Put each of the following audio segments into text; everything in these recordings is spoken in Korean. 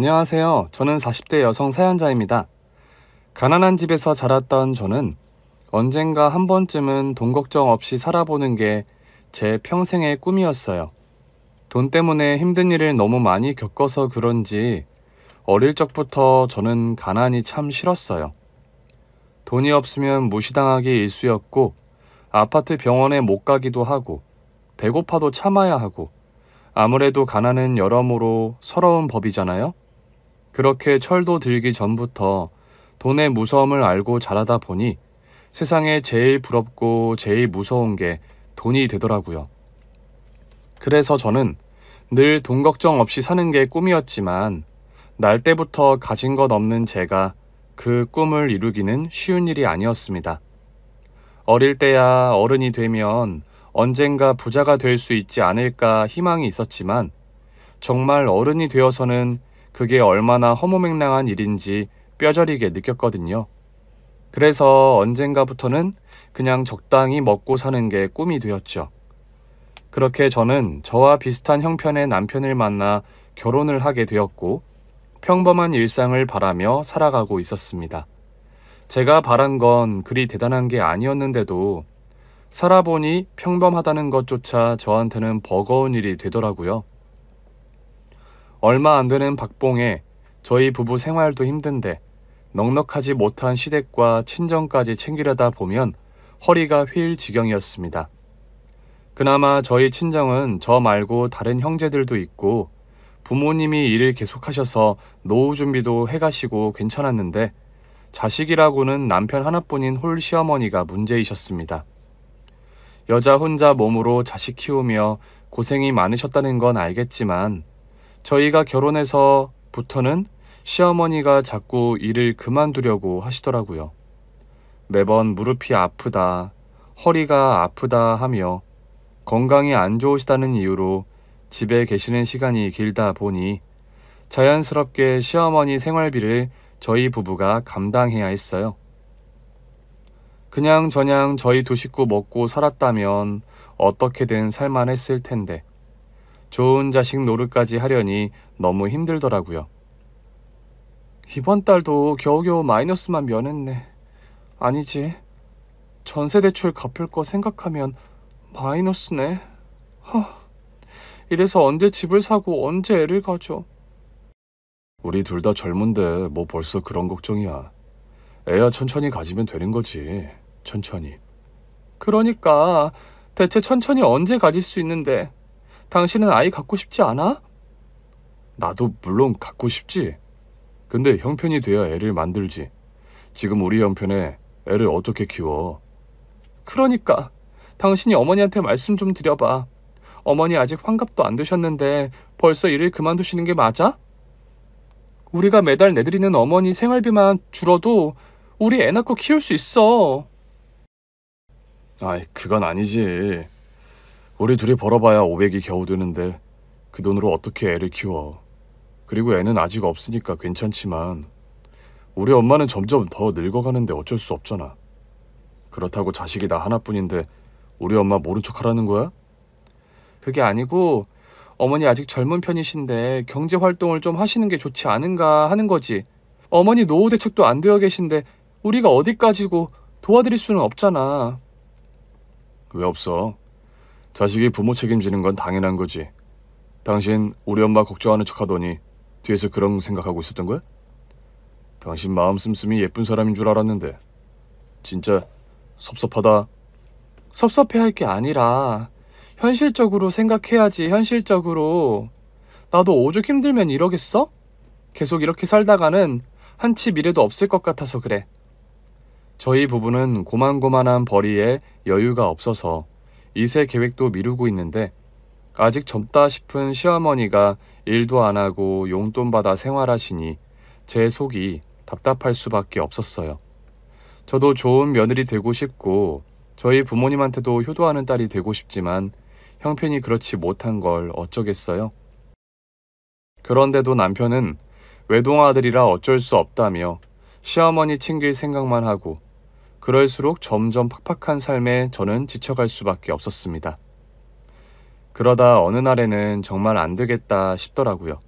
안녕하세요. 저는 40대 여성 사연자입니다. 가난한 집에서 자랐던 저는 언젠가 한 번쯤은 돈 걱정 없이 살아보는 게 제 평생의 꿈이었어요. 돈 때문에 힘든 일을 너무 많이 겪어서 그런지 어릴 적부터 저는 가난이 참 싫었어요. 돈이 없으면 무시당하기 일쑤였고 아파트 병원에 못 가기도 하고 배고파도 참아야 하고 아무래도 가난은 여러모로 서러운 법이잖아요. 그렇게 철도 들기 전부터 돈의 무서움을 알고 자라다 보니 세상에 제일 부럽고 제일 무서운 게 돈이 되더라고요. 그래서 저는 늘 돈 걱정 없이 사는 게 꿈이었지만 날 때부터 가진 것 없는 제가 그 꿈을 이루기는 쉬운 일이 아니었습니다. 어릴 때야 어른이 되면 언젠가 부자가 될 수 있지 않을까 희망이 있었지만 정말 어른이 되어서는 그게 얼마나 허무맹랑한 일인지 뼈저리게 느꼈거든요. 그래서 언젠가부터는 그냥 적당히 먹고 사는 게 꿈이 되었죠. 그렇게 저는 저와 비슷한 형편의 남편을 만나 결혼을 하게 되었고 평범한 일상을 바라며 살아가고 있었습니다. 제가 바란 건 그리 대단한 게 아니었는데도 살아보니 평범하다는 것조차 저한테는 버거운 일이 되더라고요. 얼마 안 되는 박봉에 저희 부부 생활도 힘든데 넉넉하지 못한 시댁과 친정까지 챙기려다 보면 허리가 휠 지경이었습니다. 그나마 저희 친정은 저 말고 다른 형제들도 있고 부모님이 일을 계속하셔서 노후 준비도 해가시고 괜찮았는데 자식이라고는 남편 하나뿐인 홀 시어머니가 문제이셨습니다. 여자 혼자 몸으로 자식 키우며 고생이 많으셨다는 건 알겠지만 저희가 결혼해서부터는 시어머니가 자꾸 일을 그만두려고 하시더라고요. 매번 무릎이 아프다, 허리가 아프다 하며 건강이 안 좋으시다는 이유로 집에 계시는 시간이 길다 보니 자연스럽게 시어머니 생활비를 저희 부부가 감당해야 했어요. 그냥저냥 저희 두 식구 먹고 살았다면 어떻게든 살만했을 텐데 좋은 자식 노릇까지 하려니 너무 힘들더라고요. 이번 달도 겨우겨우 마이너스만 면했네. 아니지. 전세 대출 갚을 거 생각하면 마이너스네. 이래서 언제 집을 사고 언제 애를 가져. 우리 둘 다 젊은데 뭐 벌써 그런 걱정이야. 애야 천천히 가지면 되는 거지. 천천히. 그러니까 대체 천천히 언제 가질 수 있는데 당신은 아이 갖고 싶지 않아? 나도 물론 갖고 싶지. 근데 형편이 돼야 애를 만들지. 지금 우리 형편에 애를 어떻게 키워? 그러니까 당신이 어머니한테 말씀 좀 드려봐. 어머니 아직 환갑도 안 되셨는데 벌써 일을 그만두시는 게 맞아? 우리가 매달 내드리는 어머니 생활비만 줄어도 우리 애 낳고 키울 수 있어. 아이, 그건 아니지. 우리 둘이 벌어봐야 500이 겨우 되는데 그 돈으로 어떻게 애를 키워. 그리고 애는 아직 없으니까 괜찮지만 우리 엄마는 점점 더 늙어가는데 어쩔 수 없잖아. 그렇다고 자식이 나 하나뿐인데 우리 엄마 모른 척 하라는 거야? 그게 아니고 어머니 아직 젊은 편이신데 경제 활동을 좀 하시는 게 좋지 않은가 하는 거지. 어머니 노후 대책도 안 되어 계신데 우리가 어디까지고 도와드릴 수는 없잖아. 왜 없어? 자식이 부모 책임지는 건 당연한 거지. 당신 우리 엄마 걱정하는 척 하더니 뒤에서 그런 생각하고 있었던 거야? 당신 마음 씀씀이 예쁜 사람인 줄 알았는데 진짜 섭섭하다. 섭섭해할 게 아니라 현실적으로 생각해야지. 현실적으로. 나도 오죽 힘들면 이러겠어? 계속 이렇게 살다가는 한치 미래도 없을 것 같아서 그래. 저희 부부는 고만고만한 벌이에 여유가 없어서 이세 계획도 미루고 있는데 아직 젊다 싶은 시어머니가 일도 안 하고 용돈 받아 생활하시니 제 속이 답답할 수밖에 없었어요. 저도 좋은 며느리 되고 싶고 저희 부모님한테도 효도하는 딸이 되고 싶지만 형편이 그렇지 못한 걸 어쩌겠어요. 그런데도 남편은 외동아들이라 어쩔 수 없다며 시어머니 챙길 생각만 하고 그럴수록 점점 팍팍한 삶에 저는 지쳐갈 수밖에 없었습니다. 그러다 어느 날에는 정말 안 되겠다 싶더라고요.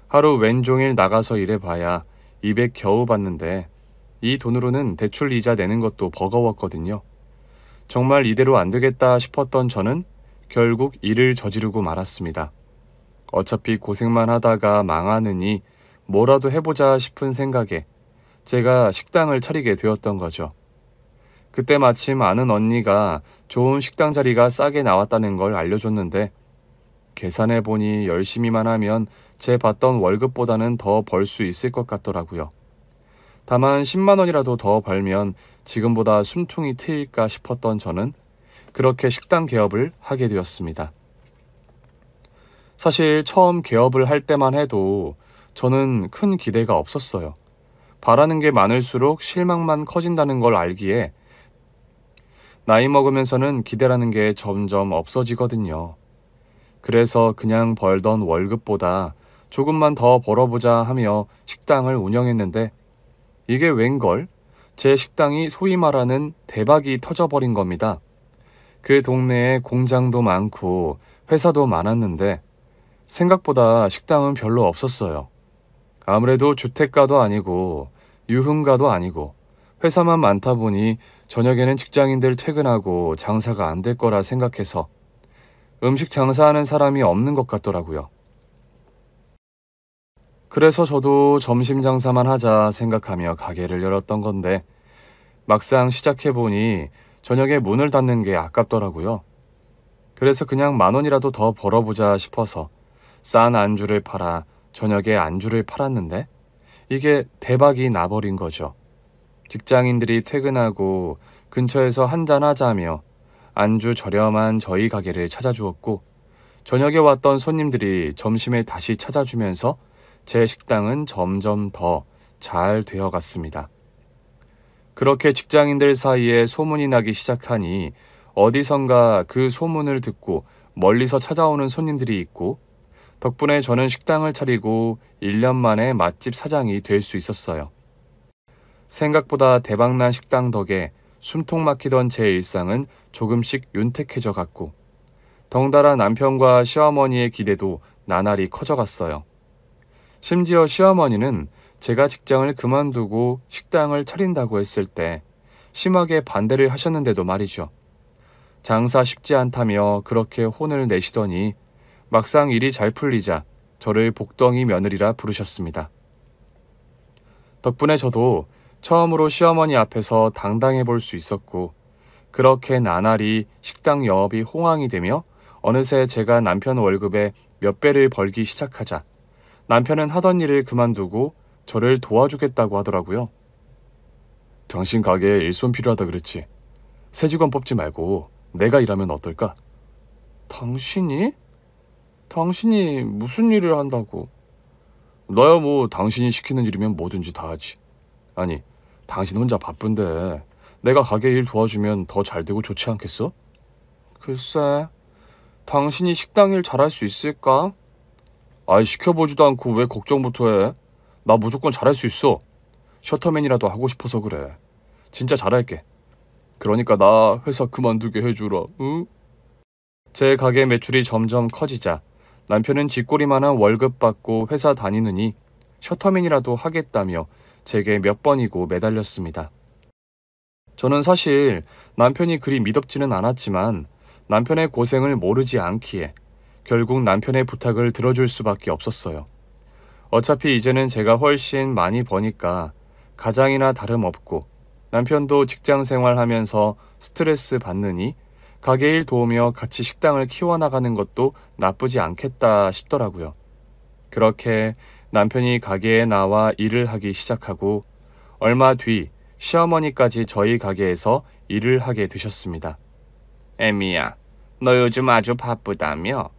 하루 왼종일 나가서 일해봐야 200 겨우 받는데 이 돈으로는 대출 이자 내는 것도 버거웠거든요. 정말 이대로 안 되겠다 싶었던 저는 결국 일을 저지르고 말았습니다. 어차피 고생만 하다가 망하느니 뭐라도 해보자 싶은 생각에 제가 식당을 차리게 되었던 거죠. 그때 마침 아는 언니가 좋은 식당 자리가 싸게 나왔다는 걸 알려줬는데 계산해보니 열심히만 하면 제 받던 월급보다는 더 벌 수 있을 것 같더라고요. 다만 10만 원이라도 더 벌면 지금보다 숨통이 트일까 싶었던 저는 그렇게 식당 개업을 하게 되었습니다. 사실 처음 개업을 할 때만 해도 저는 큰 기대가 없었어요. 바라는 게 많을수록 실망만 커진다는 걸 알기에 나이 먹으면서는 기대라는 게 점점 없어지거든요. 그래서 그냥 벌던 월급보다 조금만 더 벌어보자 하며 식당을 운영했는데 이게 웬걸? 제 식당이 소위 말하는 대박이 터져버린 겁니다. 그 동네에 공장도 많고 회사도 많았는데 생각보다 식당은 별로 없었어요. 아무래도 주택가도 아니고 유흥가도 아니고 회사만 많다 보니 저녁에는 직장인들 퇴근하고 장사가 안 될 거라 생각해서 음식 장사하는 사람이 없는 것 같더라고요. 그래서 저도 점심 장사만 하자 생각하며 가게를 열었던 건데 막상 시작해보니 저녁에 문을 닫는 게 아깝더라고요. 그래서 그냥 10,000원이라도 더 벌어보자 싶어서 싼 안주를 팔아 저녁에 안주를 팔았는데 이게 대박이 나버린 거죠. 직장인들이 퇴근하고 근처에서 한잔하자며 안주 저렴한 저희 가게를 찾아주었고 저녁에 왔던 손님들이 점심에 다시 찾아주면서 제 식당은 점점 더 잘 되어갔습니다. 그렇게 직장인들 사이에 소문이 나기 시작하니 어디선가 그 소문을 듣고 멀리서 찾아오는 손님들이 있고 덕분에 저는 식당을 차리고 1년 만에 맛집 사장이 될 수 있었어요. 생각보다 대박난 식당 덕에 숨통 막히던 제 일상은 조금씩 윤택해져 갔고 덩달아 남편과 시어머니의 기대도 나날이 커져갔어요. 심지어 시어머니는 제가 직장을 그만두고 식당을 차린다고 했을 때 심하게 반대를 하셨는데도 말이죠. 장사 쉽지 않다며 그렇게 혼을 내시더니 막상 일이 잘 풀리자 저를 복덩이 며느리라 부르셨습니다. 덕분에 저도 처음으로 시어머니 앞에서 당당해 볼 수 있었고 그렇게 나날이 식당 영업이 호황이 되며 어느새 제가 남편 월급의 몇 배를 벌기 시작하자 남편은 하던 일을 그만두고 저를 도와주겠다고 하더라고요. 당신 가게에 일손 필요하다 그랬지. 새 직원 뽑지 말고 내가 일하면 어떨까? 당신이? 당신이 무슨 일을 한다고? 너야 뭐 당신이 시키는 일이면 뭐든지 다 하지. 아니, 당신 혼자 바쁜데 내가 가게 일 도와주면 더 잘 되고 좋지 않겠어? 글쎄, 당신이 식당 일 잘할 수 있을까? 아이, 시켜보지도 않고 왜 걱정부터 해? 나 무조건 잘할 수 있어. 셔터맨이라도 하고 싶어서 그래. 진짜 잘할게. 그러니까 나 회사 그만두게 해주라. 응? 제 가게 매출이 점점 커지자 남편은 쥐꼬리만한 월급 받고 회사 다니느니 셔터맨이라도 하겠다며 제게 몇 번이고 매달렸습니다. 저는 사실 남편이 그리 미덥지는 않았지만 남편의 고생을 모르지 않기에 결국 남편의 부탁을 들어줄 수밖에 없었어요. 어차피 이제는 제가 훨씬 많이 버니까 가장이나 다름없고 남편도 직장 생활하면서 스트레스 받느니 가게 일 도우며 같이 식당을 키워나가는 것도 나쁘지 않겠다 싶더라고요. 그렇게 남편이 가게에 나와 일을 하기 시작하고 얼마 뒤 시어머니까지 저희 가게에서 일을 하게 되셨습니다. 애미야, 너 요즘 아주 바쁘다며?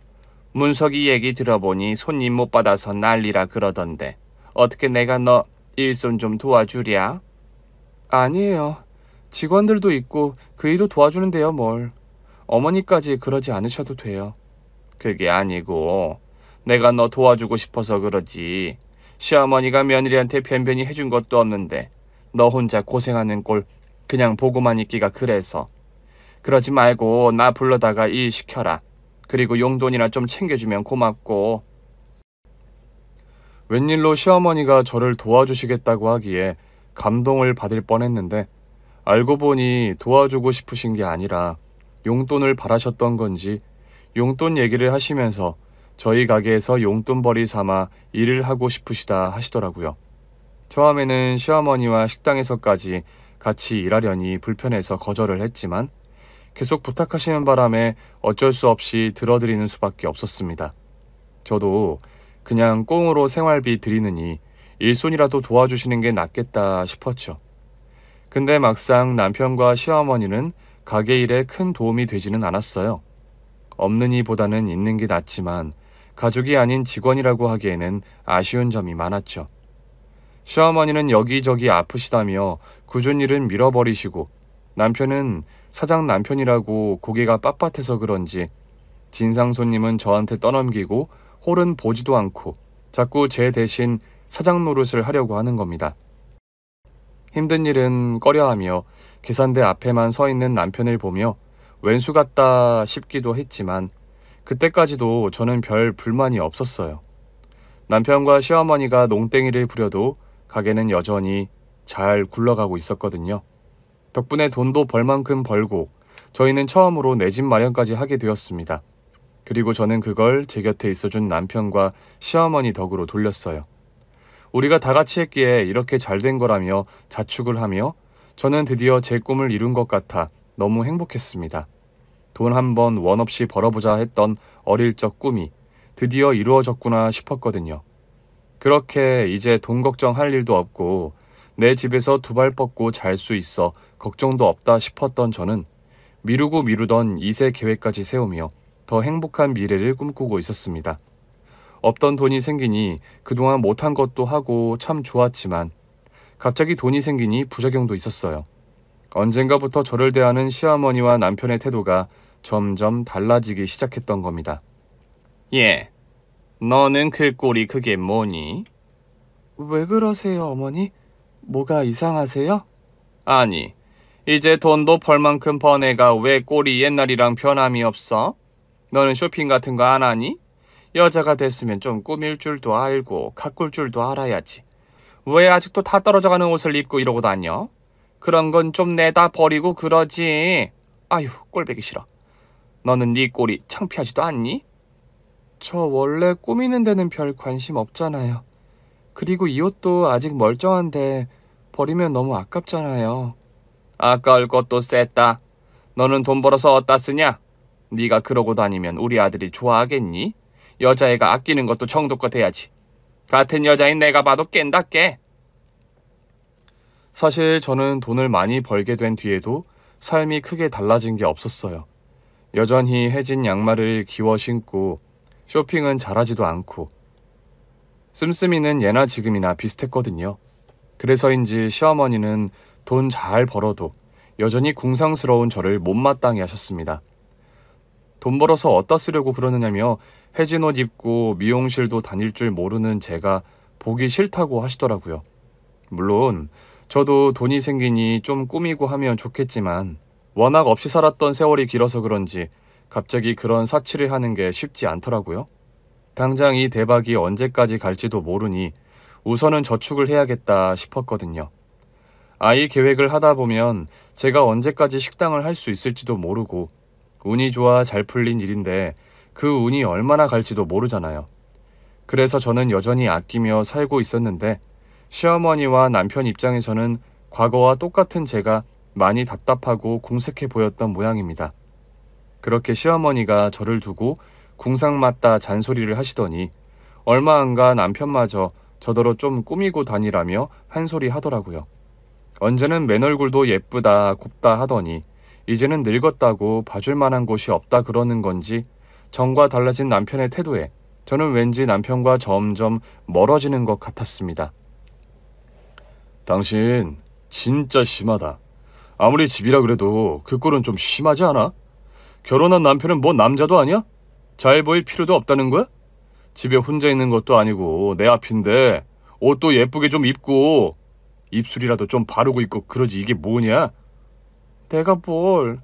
문석이 얘기 들어보니 손님 못 받아서 난리라 그러던데 어떻게 내가 너 일손 좀 도와주랴? 아니에요. 직원들도 있고 그 일도 도와주는데요 뭘. 어머니까지 그러지 않으셔도 돼요. 그게 아니고 내가 너 도와주고 싶어서 그러지. 시어머니가 며느리한테 변변히 해준 것도 없는데 너 혼자 고생하는 꼴 그냥 보고만 있기가 그래서. 그러지 말고 나 불러다가 일 시켜라. 그리고 용돈이나 좀 챙겨주면 고맙고. 웬일로 시어머니가 저를 도와주시겠다고 하기에 감동을 받을 뻔했는데 알고 보니 도와주고 싶으신 게 아니라 용돈을 바라셨던 건지 용돈 얘기를 하시면서 저희 가게에서 용돈벌이 삼아 일을 하고 싶으시다 하시더라고요. 처음에는 시어머니와 식당에서까지 같이 일하려니 불편해서 거절을 했지만 계속 부탁하시는 바람에 어쩔 수 없이 들어드리는 수밖에 없었습니다. 저도 그냥 꽁으로 생활비 드리느니 일손이라도 도와주시는 게 낫겠다 싶었죠. 근데 막상 남편과 시어머니는 가게 일에 큰 도움이 되지는 않았어요. 없는 이보다는 있는 게 낫지만 가족이 아닌 직원이라고 하기에는 아쉬운 점이 많았죠. 시어머니는 여기저기 아프시다며 굳은 일은 밀어버리시고 남편은 사장 남편이라고 고개가 빳빳해서 그런지 진상 손님은 저한테 떠넘기고 홀은 보지도 않고 자꾸 제 대신 사장 노릇을 하려고 하는 겁니다. 힘든 일은 꺼려하며 계산대 앞에만 서 있는 남편을 보며 왼수 같다 싶기도 했지만 그때까지도 저는 별 불만이 없었어요. 남편과 시어머니가 농땡이를 부려도 가게는 여전히 잘 굴러가고 있었거든요. 덕분에 돈도 벌 만큼 벌고 저희는 처음으로 내 집 마련까지 하게 되었습니다. 그리고 저는 그걸 제 곁에 있어준 남편과 시어머니 덕으로 돌렸어요. 우리가 다 같이 했기에 이렇게 잘 된 거라며 자축을 하며 저는 드디어 제 꿈을 이룬 것 같아 너무 행복했습니다. 돈 한 번 원 없이 벌어보자 했던 어릴 적 꿈이 드디어 이루어졌구나 싶었거든요. 그렇게 이제 돈 걱정할 일도 없고 내 집에서 두 발 뻗고 잘 수 있어 걱정도 없다 싶었던 저는 미루고 미루던 2세 계획까지 세우며 더 행복한 미래를 꿈꾸고 있었습니다. 없던 돈이 생기니 그동안 못한 것도 하고 참 좋았지만 갑자기 돈이 생기니 부작용도 있었어요. 언젠가부터 저를 대하는 시어머니와 남편의 태도가 점점 달라지기 시작했던 겁니다. 예, 너는 그 꼴이 그게 뭐니? 왜 그러세요, 어머니? 뭐가 이상하세요? 아니, 이제 돈도 벌 만큼 번 애가 왜 꼴이 옛날이랑 변함이 없어? 너는 쇼핑 같은 거 안 하니? 여자가 됐으면 좀 꾸밀 줄도 알고 가꿀 줄도 알아야지. 왜 아직도 다 떨어져가는 옷을 입고 이러고 다녀? 그런 건 좀 내다 버리고 그러지. 아휴, 꼴보기 싫어. 너는 네 꼴이 창피하지도 않니? 저 원래 꾸미는 데는 별 관심 없잖아요. 그리고 이 옷도 아직 멀쩡한데 버리면 너무 아깝잖아요. 아까울 것도 셌다. 너는 돈 벌어서 어디다 쓰냐? 네가 그러고 다니면 우리 아들이 좋아하겠니? 여자애가 아끼는 것도 정도껏 해야지. 같은 여자인 내가 봐도 깬다 깨. 사실 저는 돈을 많이 벌게 된 뒤에도 삶이 크게 달라진 게 없었어요. 여전히 해진 양말을 기워 신고 쇼핑은 잘하지도 않고 씀씀이는 예나 지금이나 비슷했거든요. 그래서인지 시어머니는 돈 잘 벌어도 여전히 궁상스러운 저를 못마땅해 하셨습니다. 돈 벌어서 어디다 쓰려고 그러느냐며 해진 옷 입고 미용실도 다닐 줄 모르는 제가 보기 싫다고 하시더라고요. 물론 저도 돈이 생기니 좀 꾸미고 하면 좋겠지만 워낙 없이 살았던 세월이 길어서 그런지 갑자기 그런 사치를 하는 게 쉽지 않더라고요. 당장 이 대박이 언제까지 갈지도 모르니 우선은 저축을 해야겠다 싶었거든요. 아이 계획을 하다 보면 제가 언제까지 식당을 할 수 있을지도 모르고 운이 좋아 잘 풀린 일인데 그 운이 얼마나 갈지도 모르잖아요. 그래서 저는 여전히 아끼며 살고 있었는데 시어머니와 남편 입장에서는 과거와 똑같은 제가 많이 답답하고 궁색해 보였던 모양입니다. 그렇게 시어머니가 저를 두고 궁상맞다 잔소리를 하시더니 얼마 안 가 남편마저 저더러 좀 꾸미고 다니라며 한 소리 하더라고요. 언제는 맨 얼굴도 예쁘다 곱다 하더니 이제는 늙었다고 봐줄 만한 곳이 없다 그러는 건지 전과 달라진 남편의 태도에 저는 왠지 남편과 점점 멀어지는 것 같았습니다. 당신 진짜 심하다. 아무리 집이라 그래도 그 꼴은 좀 심하지 않아? 결혼한 남편은 뭐 남자도 아니야? 잘 보일 필요도 없다는 거야? 집에 혼자 있는 것도 아니고 내 앞인데 옷도 예쁘게 좀 입고 입술이라도 좀 바르고 있고 그러지 이게 뭐냐? 내가 뭘.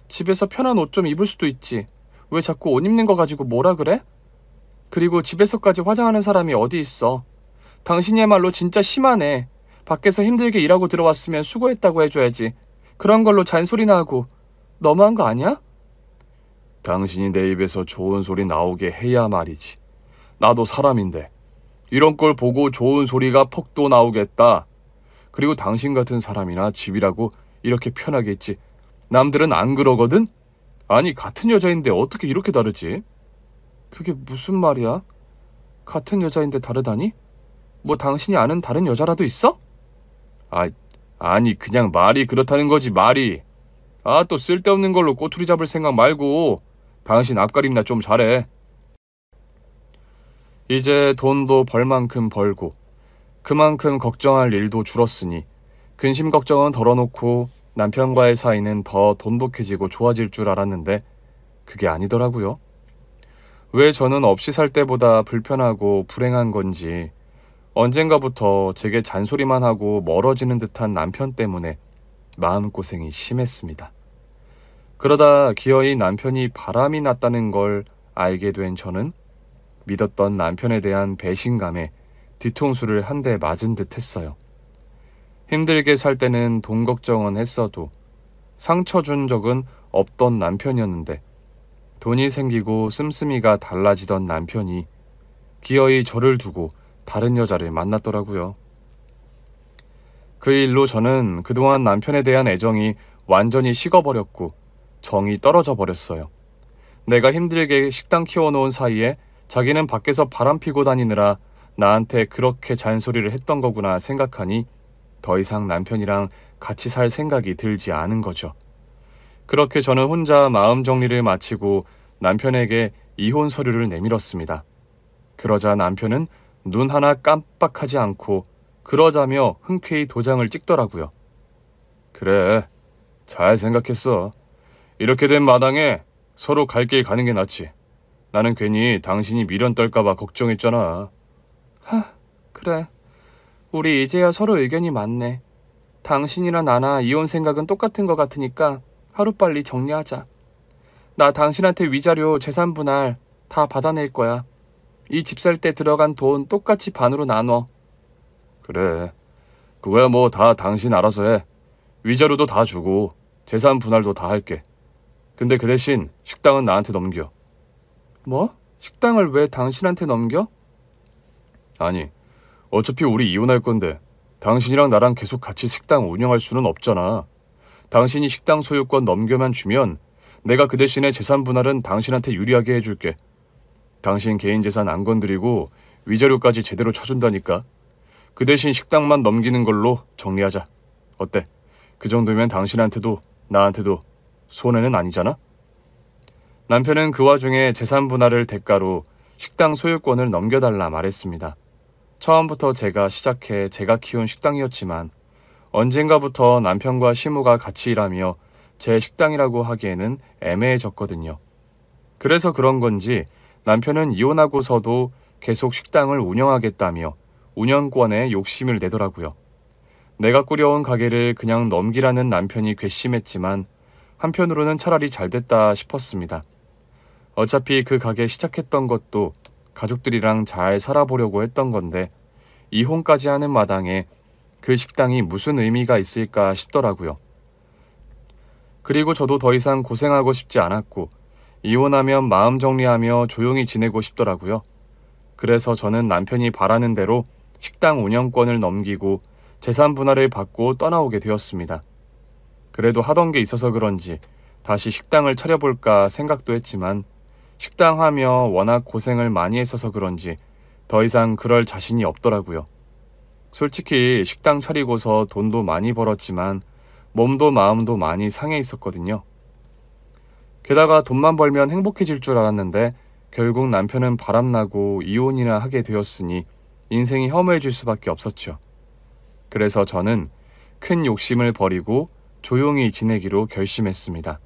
집에서 편한 옷 좀 입을 수도 있지. 왜 자꾸 옷 입는 거 가지고 뭐라 그래? 그리고 집에서까지 화장하는 사람이 어디 있어. 당신이야말로 진짜 심하네. 밖에서 힘들게 일하고 들어왔으면 수고했다고 해줘야지. 그런 걸로 잔소리나 하고. 너무한 거 아니야? 당신이 내 입에서 좋은 소리 나오게 해야 말이지. 나도 사람인데 이런 걸 보고 좋은 소리가 퍽도 나오겠다. 그리고 당신 같은 사람이나 집이라고 이렇게 편하게 있지. 남들은 안 그러거든? 아니, 같은 여자인데 어떻게 이렇게 다르지? 그게 무슨 말이야? 같은 여자인데 다르다니? 뭐 당신이 아는 다른 여자라도 있어? 아니, 그냥 말이 그렇다는 거지, 말이. 또 쓸데없는 걸로 꼬투리 잡을 생각 말고 당신 앞가림나 좀 잘해. 이제 돈도 벌 만큼 벌고 그만큼 걱정할 일도 줄었으니 근심 걱정은 덜어놓고 남편과의 사이는 더 돈독해지고 좋아질 줄 알았는데 그게 아니더라고요. 왜 저는 없이 살 때보다 불편하고 불행한 건지 언젠가부터 제게 잔소리만 하고 멀어지는 듯한 남편 때문에 마음고생이 심했습니다. 그러다 기어이 남편이 바람이 났다는 걸 알게 된 저는 믿었던 남편에 대한 배신감에 뒤통수를 한 대 맞은 듯 했어요. 힘들게 살 때는 돈 걱정은 했어도 상처 준 적은 없던 남편이었는데 돈이 생기고 씀씀이가 달라지던 남편이 기어이 저를 두고 다른 여자를 만났더라고요. 그 일로 저는 그동안 남편에 대한 애정이 완전히 식어버렸고 정이 떨어져 버렸어요. 내가 힘들게 식당 키워놓은 사이에 자기는 밖에서 바람 피고 다니느라 나한테 그렇게 잔소리를 했던 거구나 생각하니 더 이상 남편이랑 같이 살 생각이 들지 않은 거죠. 그렇게 저는 혼자 마음 정리를 마치고 남편에게 이혼 서류를 내밀었습니다. 그러자 남편은 눈 하나 깜빡하지 않고 그러자며 흔쾌히 도장을 찍더라고요. 그래, 잘 생각했어. 이렇게 된 마당에 서로 갈 길 가는 게 낫지. 나는 괜히 당신이 미련 떨까봐 걱정했잖아. 그래. 우리 이제야 서로 의견이 맞네. 당신이나 나나 이혼 생각은 똑같은 것 같으니까 하루빨리 정리하자. 나 당신한테 위자료, 재산 분할 다 받아낼 거야. 이 집 살 때 들어간 돈 똑같이 반으로 나눠. 그래, 그거야 뭐 다 당신 알아서 해. 위자료도 다 주고 재산 분할도 다 할게. 근데 그 대신 식당은 나한테 넘겨. 뭐? 식당을 왜 당신한테 넘겨? 아니, 어차피 우리 이혼할 건데 당신이랑 나랑 계속 같이 식당 운영할 수는 없잖아. 당신이 식당 소유권 넘겨만 주면 내가 그 대신에 재산 분할은 당신한테 유리하게 해줄게. 당신 개인 재산 안 건드리고 위자료까지 제대로 쳐준다니까. 그 대신 식당만 넘기는 걸로 정리하자. 어때? 그 정도면 당신한테도 나한테도 손해는 아니잖아? 남편은 그 와중에 재산 분할을 대가로 식당 소유권을 넘겨달라 말했습니다. 처음부터 제가 시작해 제가 키운 식당이었지만 언젠가부터 남편과 시무가 같이 일하며 제 식당이라고 하기에는 애매해졌거든요. 그래서 그런 건지 남편은 이혼하고서도 계속 식당을 운영하겠다며 운영권에 욕심을 내더라고요. 내가 꾸려온 가게를 그냥 넘기라는 남편이 괘씸했지만 한편으로는 차라리 잘 됐다 싶었습니다. 어차피 그 가게 시작했던 것도 가족들이랑 잘 살아보려고 했던 건데 이혼까지 하는 마당에 그 식당이 무슨 의미가 있을까 싶더라고요. 그리고 저도 더 이상 고생하고 싶지 않았고 이혼하면 마음 정리하며 조용히 지내고 싶더라고요. 그래서 저는 남편이 바라는 대로 식당 운영권을 넘기고 재산 분할을 받고 떠나오게 되었습니다. 그래도 하던 게 있어서 그런지 다시 식당을 차려볼까 생각도 했지만 식당 하며 워낙 고생을 많이 했어서 그런지 더 이상 그럴 자신이 없더라고요. 솔직히 식당 차리고서 돈도 많이 벌었지만 몸도 마음도 많이 상해 있었거든요. 게다가 돈만 벌면 행복해질 줄 알았는데 결국 남편은 바람나고 이혼이나 하게 되었으니 인생이 허무해질 수밖에 없었죠. 그래서 저는 큰 욕심을 버리고 조용히 지내기로 결심했습니다.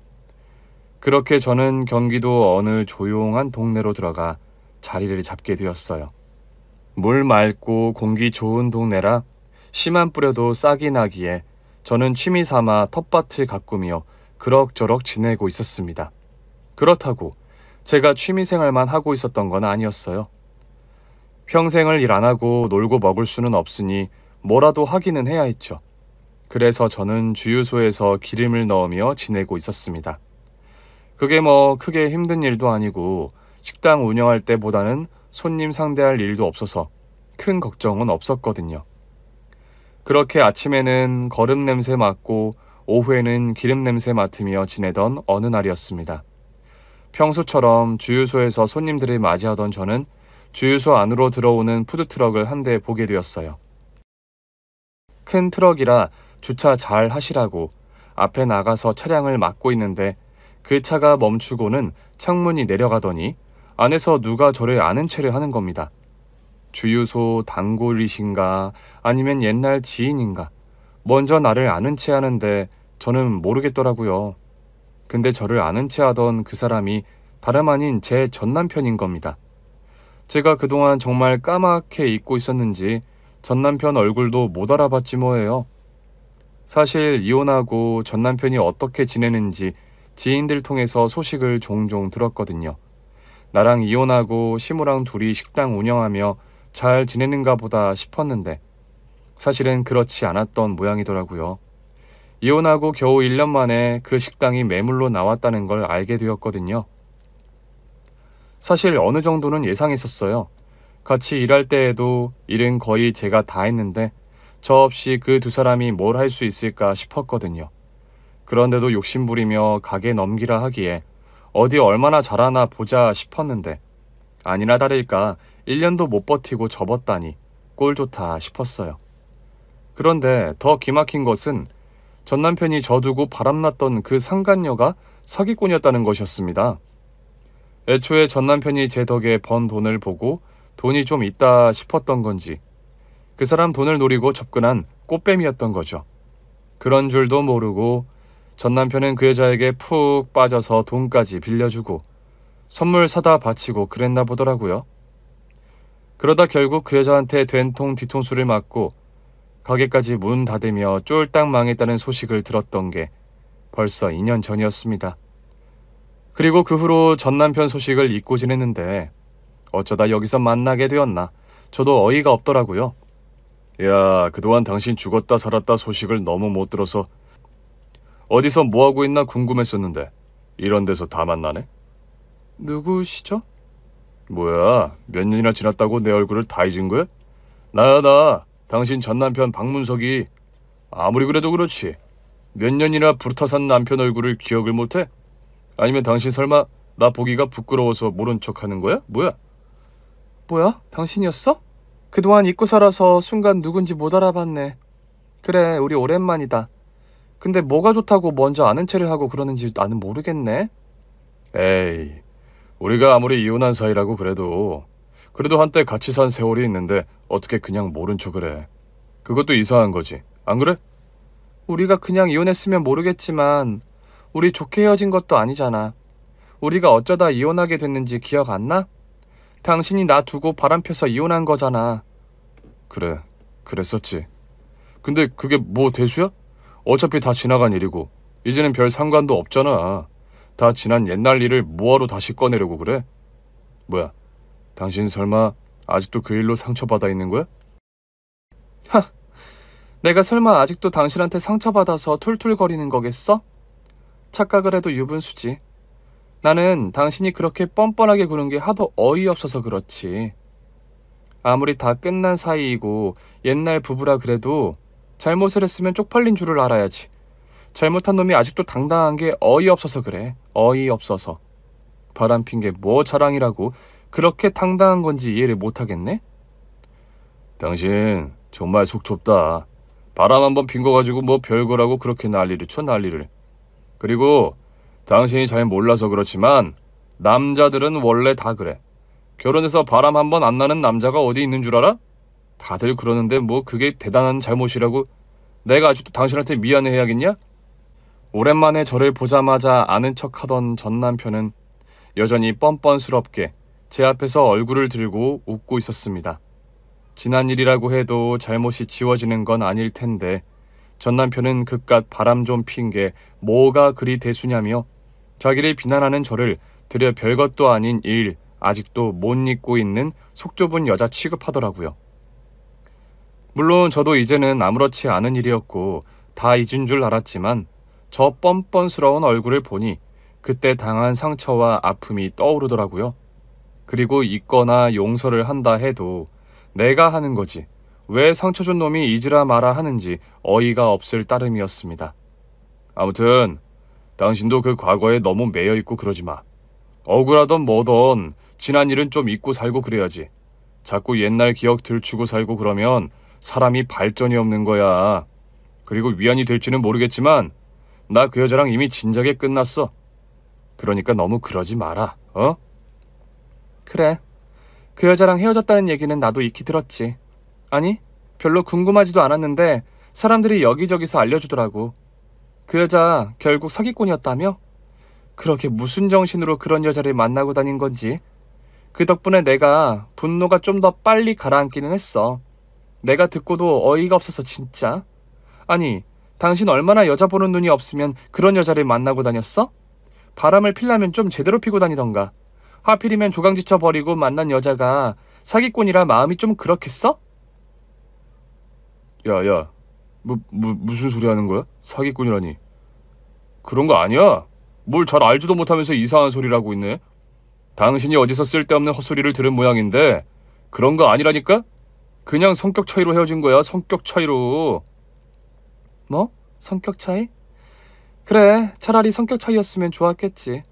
그렇게 저는 경기도 어느 조용한 동네로 들어가 자리를 잡게 되었어요. 물 맑고 공기 좋은 동네라 씨만 뿌려도 싹이 나기에 저는 취미 삼아 텃밭을 가꾸며 그럭저럭 지내고 있었습니다. 그렇다고 제가 취미생활만 하고 있었던 건 아니었어요. 평생을 일 안 하고 놀고 먹을 수는 없으니 뭐라도 하기는 해야 했죠. 그래서 저는 주유소에서 기름을 넣으며 지내고 있었습니다. 그게 뭐 크게 힘든 일도 아니고 식당 운영할 때보다는 손님 상대할 일도 없어서 큰 걱정은 없었거든요. 그렇게 아침에는 거름 냄새 맡고 오후에는 기름 냄새 맡으며 지내던 어느 날이었습니다. 평소처럼 주유소에서 손님들을 맞이하던 저는 주유소 안으로 들어오는 푸드트럭을 한 대 보게 되었어요. 큰 트럭이라 주차 잘 하시라고 앞에 나가서 차량을 막고 있는데 그 차가 멈추고는 창문이 내려가더니 안에서 누가 저를 아는 체를 하는 겁니다. 주유소 단골이신가 아니면 옛날 지인인가 먼저 나를 아는 체 하는데 저는 모르겠더라고요. 근데 저를 아는 체 하던 그 사람이 다름 아닌 제 전남편인 겁니다. 제가 그동안 정말 까맣게 잊고 있었는지 전남편 얼굴도 못 알아봤지 뭐예요. 사실 이혼하고 전남편이 어떻게 지내는지 지인들 통해서 소식을 종종 들었거든요. 나랑 이혼하고 시무랑 둘이 식당 운영하며 잘 지내는가 보다 싶었는데 사실은 그렇지 않았던 모양이더라고요. 이혼하고 겨우 1년 만에 그 식당이 매물로 나왔다는 걸 알게 되었거든요. 사실 어느 정도는 예상했었어요. 같이 일할 때에도 일은 거의 제가 다 했는데 저 없이 그 두 사람이 뭘 할 수 있을까 싶었거든요. 그런데도 욕심부리며 가게 넘기라 하기에 어디 얼마나 잘하나 보자 싶었는데 아니나 다를까 1년도 못 버티고 접었다니 꼴 좋다 싶었어요. 그런데 더 기막힌 것은 전 남편이 저 두고 바람났던 그 상간녀가 사기꾼이었다는 것이었습니다. 애초에 전 남편이 제 덕에 번 돈을 보고 돈이 좀 있다 싶었던 건지 그 사람 돈을 노리고 접근한 꽃뱀이었던 거죠. 그런 줄도 모르고 전 남편은 그 여자에게 푹 빠져서 돈까지 빌려주고 선물 사다 바치고 그랬나 보더라고요. 그러다 결국 그 여자한테 된통 뒤통수를 맞고 가게까지 문 닫으며 쫄딱 망했다는 소식을 들었던 게 벌써 2년 전이었습니다. 그리고 그 후로 전 남편 소식을 잊고 지냈는데 어쩌다 여기서 만나게 되었나 저도 어이가 없더라고요. 야, 그동안 당신 죽었다 살았다 소식을 너무 못 들어서 어디서 뭐하고 있나 궁금했었는데 이런 데서 다 만나네? 누구시죠? 뭐야, 몇 년이나 지났다고 내 얼굴을 다 잊은 거야? 나야. 당신 전 남편 박문석이. 아무리 그래도 그렇지 몇 년이나 불타 산 남편 얼굴을 기억을 못해? 아니면 당신 설마 나 보기가 부끄러워서 모른 척하는 거야? 뭐야? 당신이었어? 그동안 잊고 살아서 순간 누군지 못 알아봤네. 그래, 우리 오랜만이다. 근데 뭐가 좋다고 먼저 아는 체를 하고 그러는지 나는 모르겠네. 에이, 우리가 아무리 이혼한 사이라고 그래도 한때 같이 산 세월이 있는데 어떻게 그냥 모른 척을 해. 그것도 이상한 거지, 안 그래? 우리가 그냥 이혼했으면 모르겠지만 우리 좋게 헤어진 것도 아니잖아. 우리가 어쩌다 이혼하게 됐는지 기억 안 나? 당신이 나 두고 바람펴서 이혼한 거잖아. 그래, 그랬었지. 근데 그게 뭐 대수야? 어차피 다 지나간 일이고 이제는 별 상관도 없잖아. 다 지난 옛날 일을 뭐하러 다시 꺼내려고 그래? 뭐야, 당신 설마 아직도 그 일로 상처받아 있는 거야? 내가 설마 아직도 당신한테 상처받아서 툴툴거리는 거겠어? 착각을 해도 유분수지. 나는 당신이 그렇게 뻔뻔하게 구는 게 하도 어이없어서 그렇지. 아무리 다 끝난 사이이고 옛날 부부라 그래도 잘못을 했으면 쪽팔린 줄을 알아야지. 잘못한 놈이 아직도 당당한 게 어이없어서 그래. 어이없어서. 바람핀 게 뭐 자랑이라고 그렇게 당당한 건지 이해를 못하겠네? 당신 정말 속 좁다. 바람 한번 핀 거 가지고 뭐 별거라고 그렇게 난리를 쳐, 난리를. 그리고 당신이 잘 몰라서 그렇지만 남자들은 원래 다 그래. 결혼해서 바람 한번 안 나는 남자가 어디 있는 줄 알아? 다들 그러는데 뭐 그게 대단한 잘못이라고 내가 아직도 당신한테 미안해해야겠냐? 오랜만에 저를 보자마자 아는 척하던 전 남편은 여전히 뻔뻔스럽게 제 앞에서 얼굴을 들고 웃고 있었습니다. 지난 일이라고 해도 잘못이 지워지는 건 아닐 텐데 전 남편은 그깟 바람 좀 핀 게 뭐가 그리 대수냐며 자기를 비난하는 저를 되려 별것도 아닌 일 아직도 못 잊고 있는 속 좁은 여자 취급하더라고요. 물론 저도 이제는 아무렇지 않은 일이었고 다 잊은 줄 알았지만 저 뻔뻔스러운 얼굴을 보니 그때 당한 상처와 아픔이 떠오르더라고요. 그리고 잊거나 용서를 한다 해도 내가 하는 거지 왜 상처 준 놈이 잊으라 마라 하는지 어이가 없을 따름이었습니다. 아무튼 당신도 그 과거에 너무 매여있고 그러지 마. 억울하던 뭐던 지난 일은 좀 잊고 살고 그래야지. 자꾸 옛날 기억 들추고 살고 그러면 사람이 발전이 없는 거야. 그리고 위안이 될지는 모르겠지만 나 그 여자랑 이미 진작에 끝났어. 그러니까 너무 그러지 마라. 어? 그래. 그 여자랑 헤어졌다는 얘기는 나도 익히 들었지. 아니, 별로 궁금하지도 않았는데 사람들이 여기저기서 알려주더라고. 그 여자 결국 사기꾼이었다며? 그렇게 무슨 정신으로 그런 여자를 만나고 다닌 건지. 그 덕분에 내가 분노가 좀 더 빨리 가라앉기는 했어. 내가 듣고도 어이가 없어서 진짜. 아니, 당신 얼마나 여자 보는 눈이 없으면 그런 여자를 만나고 다녔어? 바람을 피려면 좀 제대로 피고 다니던가. 하필이면 조강지쳐 버리고 만난 여자가 사기꾼이라 마음이 좀 그렇겠어? 야, 무슨 소리 하는 거야? 사기꾼이라니. 그런 거 아니야. 뭘 잘 알지도 못하면서 이상한 소리를 하고 있네. 당신이 어디서 쓸데없는 헛소리를 들은 모양인데 그런 거 아니라니까? 그냥 성격 차이로 헤어진 거야. 성격 차이로. 뭐? 성격 차이? 그래, 차라리 성격 차이였으면 좋았겠지.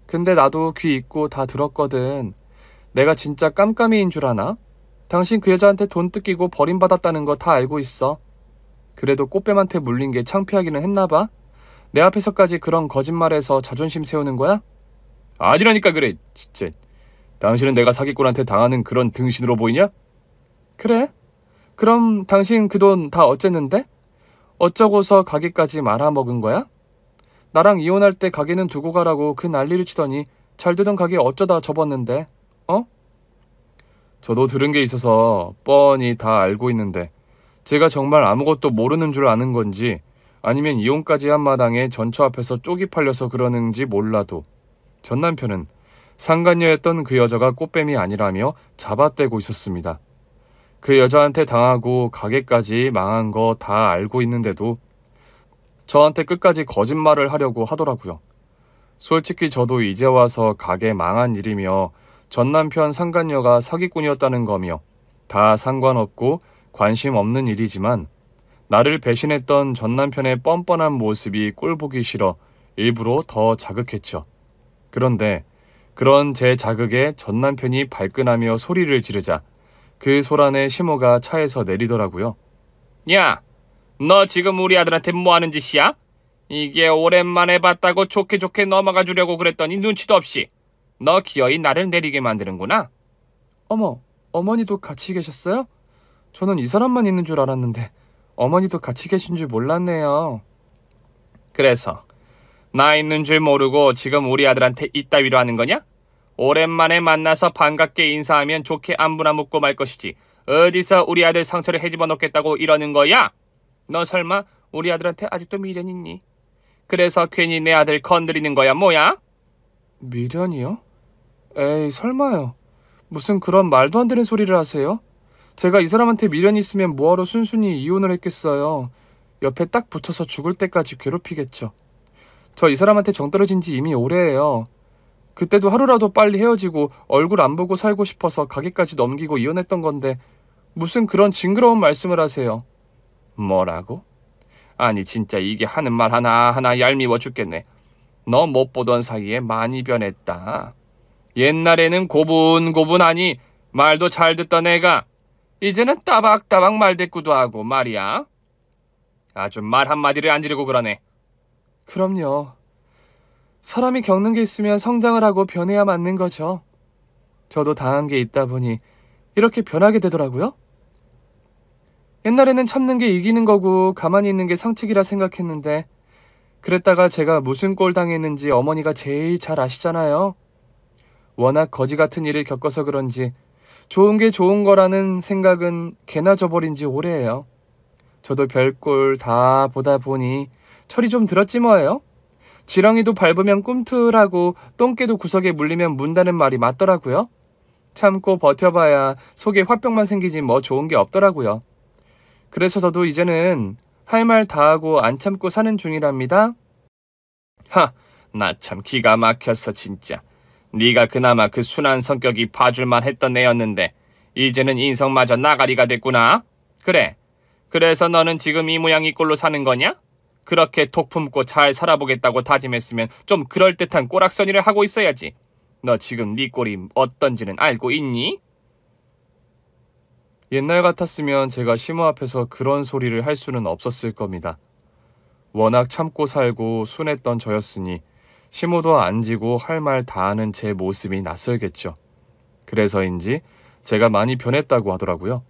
근데 나도 귀 있고 다 들었거든. 내가 진짜 깜깜이인 줄 아나? 당신 그 여자한테 돈 뜯기고 버림받았다는 거 다 알고 있어. 그래도 꽃뱀한테 물린 게 창피하기는 했나 봐. 내 앞에서까지 그런 거짓말해서 자존심 세우는 거야? 아니라니까 그래. 진짜. 당신은 내가 사기꾼한테 당하는 그런 등신으로 보이냐? 그래? 그럼 당신 그 돈 다 어쨌는데? 어쩌고서 가게까지 말아먹은 거야? 나랑 이혼할 때 가게는 두고 가라고 그 난리를 치더니 잘 되던 가게 어쩌다 접었는데, 어? 저도 들은 게 있어서 뻔히 다 알고 있는데 제가 정말 아무것도 모르는 줄 아는 건지 아니면 이혼까지 한 마당에 전처 앞에서 쪽이 팔려서 그러는지 몰라도 전 남편은 상간녀였던 그 여자가 꽃뱀이 아니라며 잡아떼고 있었습니다. 그 여자한테 당하고 가게까지 망한 거 다 알고 있는데도 저한테 끝까지 거짓말을 하려고 하더라고요. 솔직히 저도 이제 와서 가게 망한 일이며 전 남편 상간녀가 사기꾼이었다는 거며 다 상관없고 관심 없는 일이지만 나를 배신했던 전 남편의 뻔뻔한 모습이 꼴보기 싫어 일부러 더 자극했죠. 그런데 그런 제 자극에 전 남편이 발끈하며 소리를 지르자 그 소란에 시모가 차에서 내리더라고요. 야, 너 지금 우리 아들한테 뭐 하는 짓이야? 이게 오랜만에 봤다고 좋게 좋게 넘어가 주려고 그랬더니 눈치도 없이 너 기어이 나를 내리게 만드는구나. 어머, 어머니도 같이 계셨어요? 저는 이 사람만 있는 줄 알았는데 어머니도 같이 계신 줄 몰랐네요. 그래서 나 있는 줄 모르고 지금 우리 아들한테 이따위로 하는 거냐? 오랜만에 만나서 반갑게 인사하면 좋게 안부나 묻고 말 것이지 어디서 우리 아들 상처를 헤집어 놓겠다고 이러는 거야? 너 설마 우리 아들한테 아직도 미련 있니? 그래서 괜히 내 아들 건드리는 거야 뭐야? 미련이요? 에이, 설마요. 무슨 그런 말도 안 되는 소리를 하세요? 제가 이 사람한테 미련이 있으면 뭐하러 순순히 이혼을 했겠어요. 옆에 딱 붙어서 죽을 때까지 괴롭히겠죠. 저 이 사람한테 정 떨어진 지 이미 오래예요. 그때도 하루라도 빨리 헤어지고 얼굴 안 보고 살고 싶어서 가게까지 넘기고 이혼했던 건데 무슨 그런 징그러운 말씀을 하세요. 뭐라고? 아니 진짜 이게 하는 말 하나하나 얄미워 죽겠네. 너 못 보던 사이에 많이 변했다. 옛날에는 고분고분하니 말도 잘 듣던 애가 이제는 따박따박 말대꾸도 하고 말이야. 아주 말 한마디를 안 지르고 그러네. 그럼요. 사람이 겪는 게 있으면 성장을 하고 변해야 맞는 거죠. 저도 당한 게 있다 보니 이렇게 변하게 되더라고요. 옛날에는 참는 게 이기는 거고 가만히 있는 게 상책이라 생각했는데 그랬다가 제가 무슨 꼴 당했는지 어머니가 제일 잘 아시잖아요. 워낙 거지 같은 일을 겪어서 그런지 좋은 게 좋은 거라는 생각은 개나 져버린 지 오래예요. 저도 별꼴 다 보다 보니 철이 좀 들었지 뭐예요. 지렁이도 밟으면 꿈틀하고 똥개도 구석에 물리면 문다는 말이 맞더라고요. 참고 버텨봐야 속에 화병만 생기지 뭐 좋은 게 없더라고요. 그래서 저도 이제는 할 말 다 하고 안 참고 사는 중이랍니다. 하, 나 참 기가 막혔어 진짜. 네가 그나마 그 순한 성격이 봐줄만 했던 애였는데 이제는 인성마저 나가리가 됐구나. 그래, 그래서 너는 지금 이 모양 이 꼴로 사는 거냐? 그렇게 톡 품고 잘 살아보겠다고 다짐했으면 좀 그럴듯한 꼬락서니를 하고 있어야지. 너 지금 네 꼴이 어떤지는 알고 있니? 옛날 같았으면 제가 시모 앞에서 그런 소리를 할 수는 없었을 겁니다. 워낙 참고 살고 순했던 저였으니 시모도 안 지고 할 말 다 하는 제 모습이 낯설겠죠. 그래서인지 제가 많이 변했다고 하더라고요.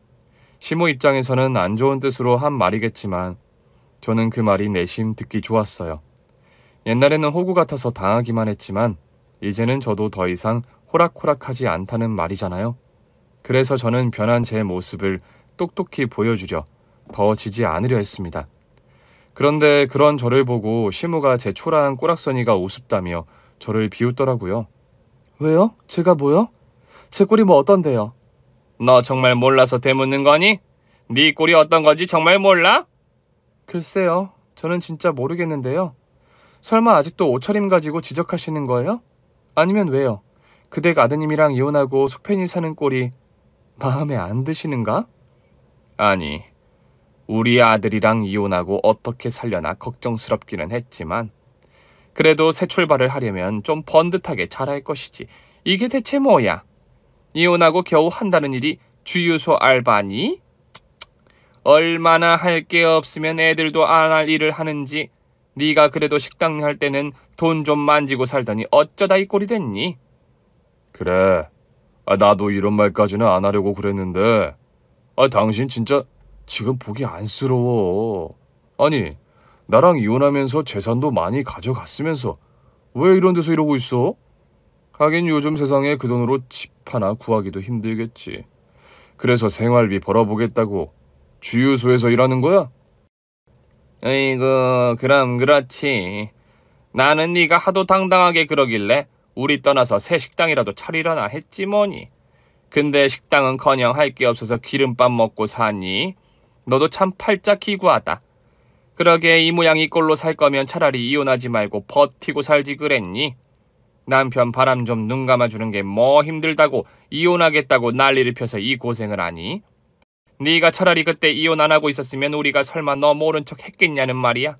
시모 입장에서는 안 좋은 뜻으로 한 말이겠지만 저는 그 말이 내심 듣기 좋았어요. 옛날에는 호구 같아서 당하기만 했지만 이제는 저도 더 이상 호락호락하지 않다는 말이잖아요. 그래서 저는 변한 제 모습을 똑똑히 보여주려 더 지지 않으려 했습니다. 그런데 그런 저를 보고 시모가 제 초라한 꼬락서니가 우습다며 저를 비웃더라고요. 왜요? 제가 뭐요? 제 꼴이 뭐 어떤데요? 너 정말 몰라서 되묻는 거니? 네 꼴이 어떤 건지 정말 몰라? 글쎄요. 저는 진짜 모르겠는데요. 설마 아직도 옷차림 가지고 지적하시는 거예요? 아니면 왜요? 그댁 아드님이랑 이혼하고 속편히 사는 꼴이 마음에 안 드시는가? 아니, 우리 아들이랑 이혼하고 어떻게 살려나 걱정스럽기는 했지만 그래도 새 출발을 하려면 좀 번듯하게 잘할 것이지. 이게 대체 뭐야? 이혼하고 겨우 한다는 일이 주유소 알바니? 얼마나 할 게 없으면 애들도 안 할 일을 하는지. 네가 그래도 식당 할 때는 돈 좀 만지고 살더니 어쩌다 이 꼴이 됐니? 그래. 나도 이런 말까지는 안 하려고 그랬는데 당신 진짜 지금 보기 안쓰러워. 아니, 나랑 이혼하면서 재산도 많이 가져갔으면서 왜 이런 데서 이러고 있어? 하긴 요즘 세상에 그 돈으로 집 하나 구하기도 힘들겠지. 그래서 생활비 벌어보겠다고 주유소에서 일하는 거야? 어이구, 그럼 그렇지. 나는 네가 하도 당당하게 그러길래 우리 떠나서 새 식당이라도 차리려나 했지 뭐니. 근데 식당은커녕 할 게 없어서 기름밥 먹고 사니? 너도 참 팔자 기구하다. 그러게 이 모양 이 꼴로 살 거면 차라리 이혼하지 말고 버티고 살지 그랬니? 남편 바람 좀 눈 감아주는 게 뭐 힘들다고 이혼하겠다고 난리를 펴서 이 고생을 하니? 네가 차라리 그때 이혼 안 하고 있었으면 우리가 설마 너 모른 척 했겠냐는 말이야.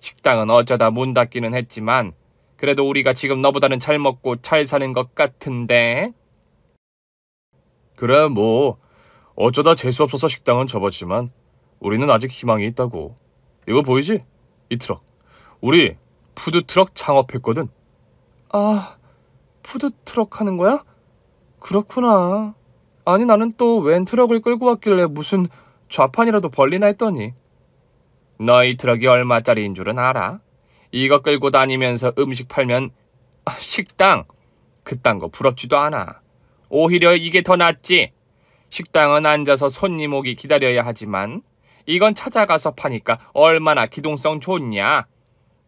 식당은 어쩌다 문 닫기는 했지만 그래도 우리가 지금 너보다는 잘 먹고 잘 사는 것 같은데? 그래, 뭐 어쩌다 재수없어서 식당은 접었지만 우리는 아직 희망이 있다고. 이거 보이지? 이 트럭. 우리 푸드트럭 창업했거든. 아, 푸드트럭 하는 거야? 그렇구나. 아니 나는 또 웬 트럭을 끌고 왔길래 무슨 좌판이라도 벌리나 했더니. 너희 트럭이 얼마짜리인 줄은 알아? 이거 끌고 다니면서 음식 팔면 식당! 그딴 거 부럽지도 않아. 오히려 이게 더 낫지. 식당은 앉아서 손님 오기 기다려야 하지만 이건 찾아가서 파니까 얼마나 기동성 좋냐.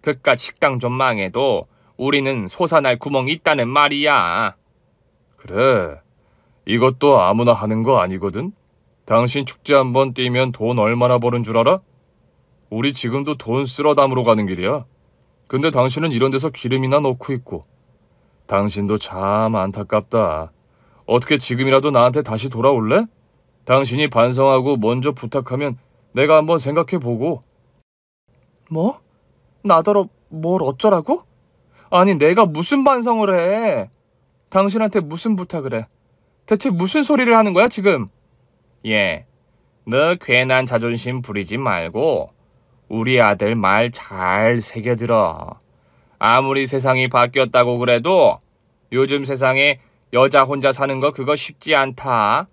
그깟 식당 좀 망해도 우리는 솟아날 구멍이 있다는 말이야. 그래, 이것도 아무나 하는 거 아니거든. 당신 축제 한번 뛰면 돈 얼마나 버는 줄 알아? 우리 지금도 돈 쓸어 담으러 가는 길이야. 근데 당신은 이런 데서 기름이나 넣고 있고. 당신도 참 안타깝다. 어떻게 지금이라도 나한테 다시 돌아올래? 당신이 반성하고 먼저 부탁하면 내가 한번 생각해보고. 뭐? 나더러 뭘 어쩌라고? 아니 내가 무슨 반성을 해? 당신한테 무슨 부탁을 해? 대체 무슨 소리를 하는 거야 지금? 예, 너 괜한 자존심 부리지 말고 우리 아들 말 잘 새겨들어. 아무리 세상이 바뀌었다고 그래도 요즘 세상에 여자 혼자 사는 거 그거 쉽지 않다.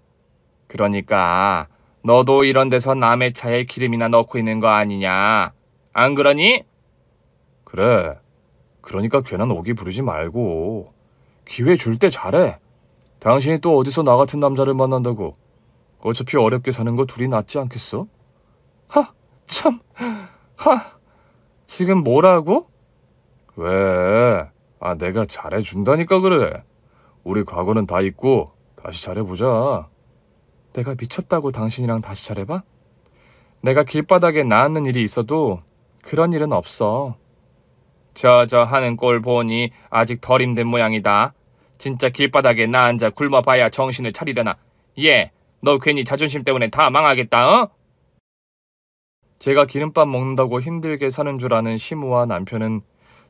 그러니까 너도 이런 데서 남의 차에 기름이나 넣고 있는 거 아니냐. 안 그러니? 그래, 그러니까 괜한 오기 부르지 말고 기회 줄 때 잘해. 당신이 또 어디서 나 같은 남자를 만난다고. 어차피 어렵게 사는 거 둘이 낫지 않겠어? 참. 지금 뭐라고? 왜? 내가 잘해준다니까 그래. 우리 과거는 다 잊고 다시 잘해보자. 내가 미쳤다고 당신이랑 다시 잘해봐? 내가 길바닥에 나앉는 일이 있어도 그런 일은 없어. 저 하는 꼴 보니 아직 덜 힘든 모양이다. 진짜 길바닥에 나 앉아 굶어봐야 정신을 차리려나. 얘, 너 괜히 자존심 때문에 다 망하겠다, 어? 제가 기름밥 먹는다고 힘들게 사는 줄 아는 시무와 남편은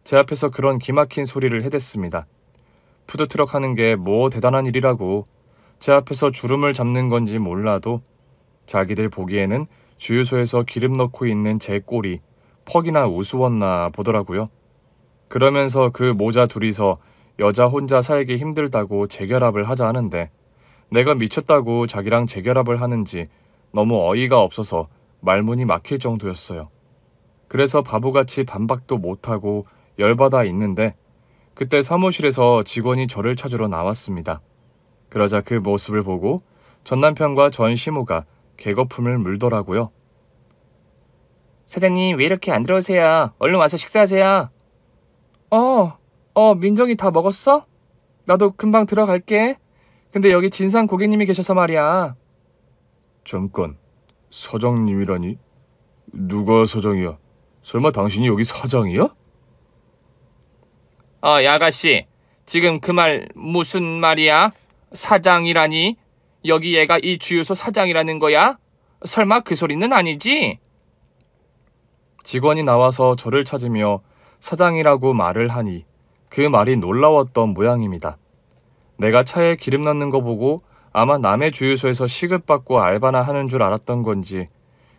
제 앞에서 그런 기막힌 소리를 해댔습니다. 푸드트럭 하는 게 뭐 대단한 일이라고. 제 앞에서 주름을 잡는 건지 몰라도 자기들 보기에는 주유소에서 기름 넣고 있는 제 꼴이 퍽이나 우스웠나 보더라고요. 그러면서 그 모자 둘이서 여자 혼자 살기 힘들다고 재결합을 하자 하는데 내가 미쳤다고 자기랑 재결합을 하는지 너무 어이가 없어서 말문이 막힐 정도였어요. 그래서 바보같이 반박도 못하고 열받아 있는데 그때 사무실에서 직원이 저를 찾으러 나왔습니다. 그러자 그 모습을 보고 전 남편과 전 시무가 개거품을 물더라고요. 사장님, 왜 이렇게 안 들어오세요? 얼른 와서 식사하세요. 민정이 다 먹었어? 나도 금방 들어갈게. 근데 여기 진상 고객님이 계셔서 말이야. 잠깐, 사장님이라니? 누가 사장이야? 설마 당신이 여기 사장이야? 이 아가씨, 지금 그 말 무슨 말이야? 사장이라니? 여기 얘가 이 주유소 사장이라는 거야? 설마 그 소리는 아니지? 직원이 나와서 저를 찾으며 사장이라고 말을 하니 그 말이 놀라웠던 모양입니다. 내가 차에 기름 넣는 거 보고 아마 남의 주유소에서 시급받고 알바나 하는 줄 알았던 건지